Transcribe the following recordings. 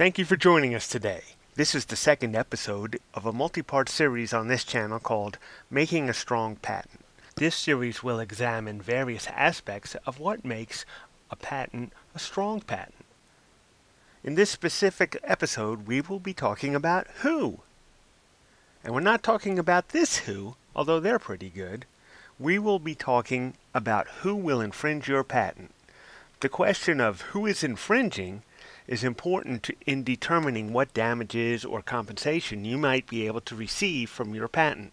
Thank you for joining us today. This is the second episode of a multi-part series on this channel called Making a Strong Patent. This series will examine various aspects of what makes a patent a strong patent. In this specific episode, we will be talking about who. And we're not talking about this who, although they're pretty good. We will be talking about who will infringe your patent. The question of who is infringing is important in determining what damages or compensation you might be able to receive from your patent.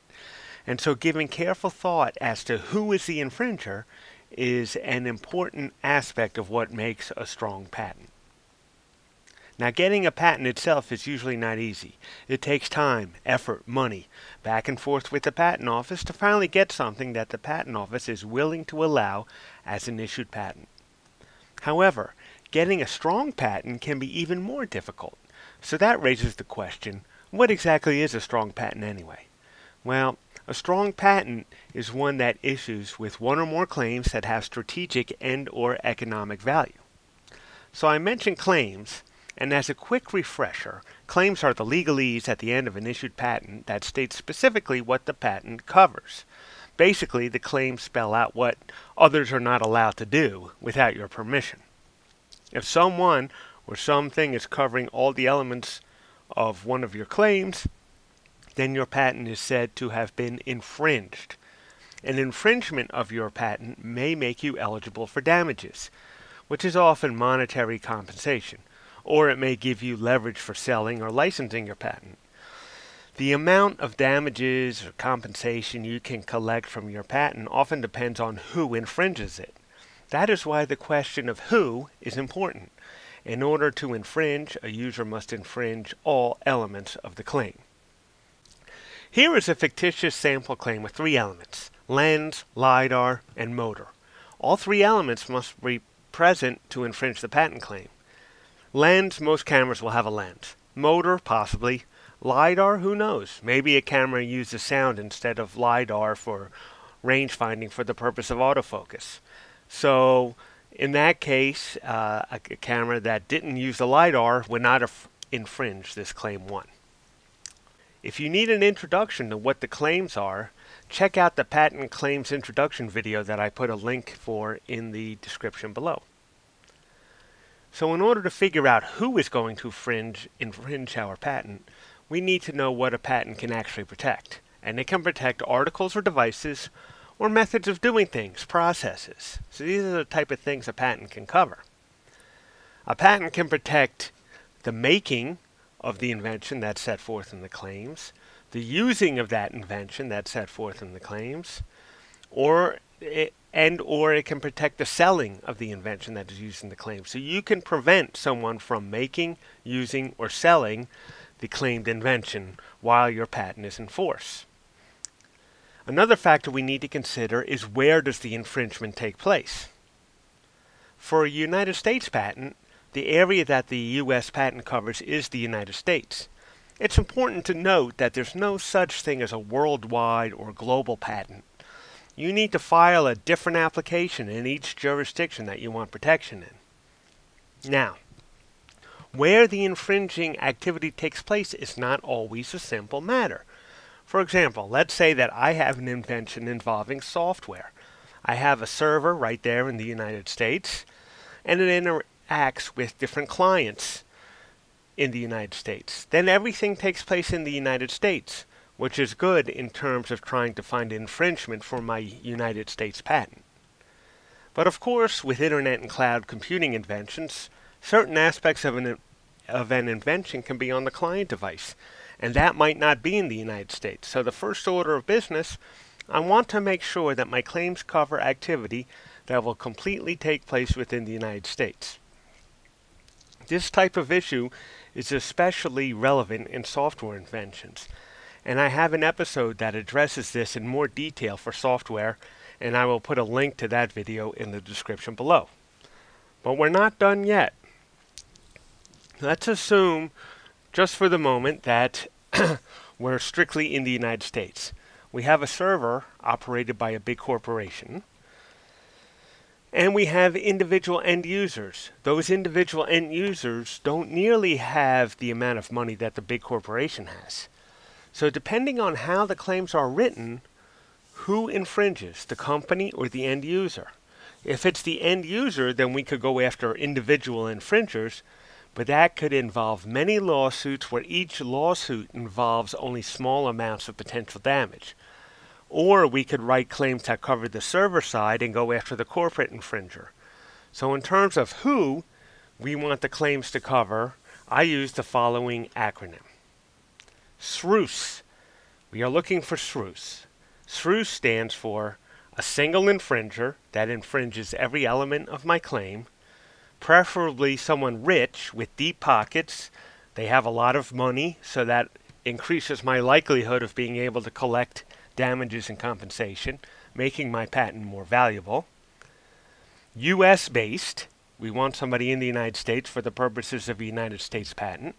And so giving careful thought as to who is the infringer is an important aspect of what makes a strong patent. Now, getting a patent itself is usually not easy. It takes time, effort, money, back and forth with the patent office to finally get something that the patent office is willing to allow as an issued patent. However, getting a strong patent can be even more difficult. So that raises the question, what exactly is a strong patent anyway? Well, a strong patent is one that issues with one or more claims that have strategic and/or economic value. So I mentioned claims, and as a quick refresher, claims are the legalese at the end of an issued patent that states specifically what the patent covers. Basically, the claims spell out what others are not allowed to do without your permission. If someone or something is covering all the elements of one of your claims, then your patent is said to have been infringed. An infringement of your patent may make you eligible for damages, which is often monetary compensation, or it may give you leverage for selling or licensing your patent. The amount of damages or compensation you can collect from your patent often depends on who infringes it. That is why the question of who is important. In order to infringe, a user must infringe all elements of the claim. Here is a fictitious sample claim with three elements: lens, LiDAR, and motor. All three elements must be present to infringe the patent claim. Lens, most cameras will have a lens. Motor, possibly. LiDAR, who knows? Maybe a camera uses sound instead of LiDAR for range finding for the purpose of autofocus. So, in that case, a camera that didn't use the LiDAR would not have infringed this Claim 1. If you need an introduction to what the claims are, check out the Patent Claims Introduction video that I put a link for in the description below. So in order to figure out who is going to infringe our patent, we need to know what a patent can actually protect. And it can protect articles or devices, or methods of doing things, processes. So these are the type of things a patent can cover. A patent can protect the making of the invention that's set forth in the claims, the using of that invention that's set forth in the claims, or it can protect the selling of the invention that is used in the claims. So you can prevent someone from making, using, or selling the claimed invention while your patent is in force. Another factor we need to consider is where does the infringement take place. For a United States patent, the area that the U.S. patent covers is the United States. It's important to note that there's no such thing as a worldwide or global patent. You need to file a different application in each jurisdiction that you want protection in. Now, where the infringing activity takes place is not always a simple matter. For example, let's say that I have an invention involving software. I have a server right there in the United States, and it interacts with different clients in the United States. Then everything takes place in the United States, which is good in terms of trying to find infringement for my United States patent. But of course, with internet and cloud computing inventions, certain aspects of an invention can be on the client device, and that might not be in the United States. So the first order of business, I want to make sure that my claims cover activity that will completely take place within the United States. This type of issue is especially relevant in software inventions, and I have an episode that addresses this in more detail for software, and I will put a link to that video in the description below. But we're not done yet. Let's assume, just for the moment, that we're strictly in the United States. We have a server operated by a big corporation. And we have individual end users. Those individual end users don't nearly have the amount of money that the big corporation has. So depending on how the claims are written, who infringes, the company or the end user? If it's the end user, then we could go after individual infringers, but that could involve many lawsuits where each lawsuit involves only small amounts of potential damage. Or we could write claims that cover the server side and go after the corporate infringer. So in terms of who we want the claims to cover, I use the following acronym. SRUS. We are looking for SRUS. SRUS stands for a single infringer that infringes every element of my claim, preferably someone rich with deep pockets. They have a lot of money, so that increases my likelihood of being able to collect damages and compensation, making my patent more valuable. U.S. based. We want somebody in the United States for the purposes of a United States patent.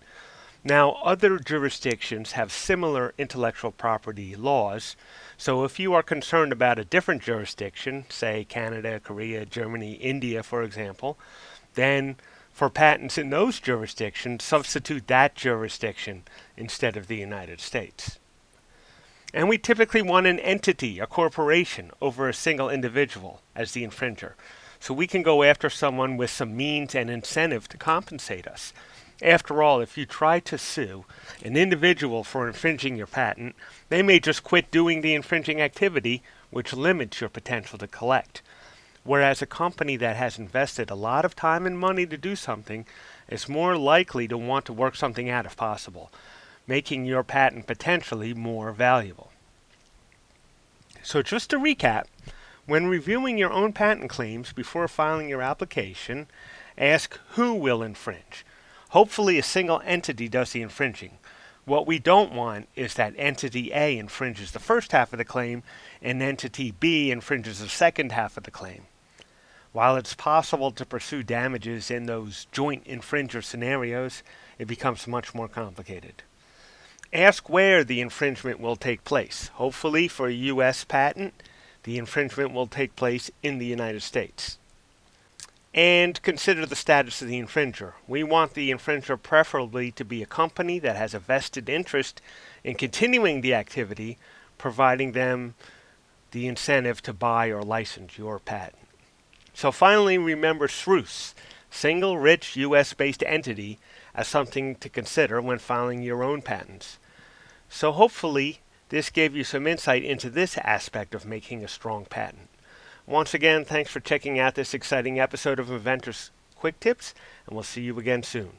Now, other jurisdictions have similar intellectual property laws, so if you are concerned about a different jurisdiction, say Canada, Korea, Germany, India, for example, then for patents in those jurisdictions, substitute that jurisdiction instead of the United States. And we typically want an entity, a corporation, over a single individual as the infringer. So we can go after someone with some means and incentive to compensate us. After all, if you try to sue an individual for infringing your patent, they may just quit doing the infringing activity, which limits your potential to collect. Whereas a company that has invested a lot of time and money to do something is more likely to want to work something out if possible, making your patent potentially more valuable. So just to recap, when reviewing your own patent claims before filing your application, ask who will infringe. Hopefully a single entity does the infringing. What we don't want is that entity A infringes the first half of the claim and entity B infringes the second half of the claim. While it's possible to pursue damages in those joint infringer scenarios, it becomes much more complicated. Ask where the infringement will take place. Hopefully for a U.S. patent, the infringement will take place in the United States. And consider the status of the infringer. We want the infringer preferably to be a company that has a vested interest in continuing the activity, providing them the incentive to buy or license your patent. So finally, remember SRUS, single rich U.S.-based entity, as something to consider when filing your own patents. So hopefully, this gave you some insight into this aspect of making a strong patent. Once again, thanks for checking out this exciting episode of Inventor's Quick Tips, and we'll see you again soon.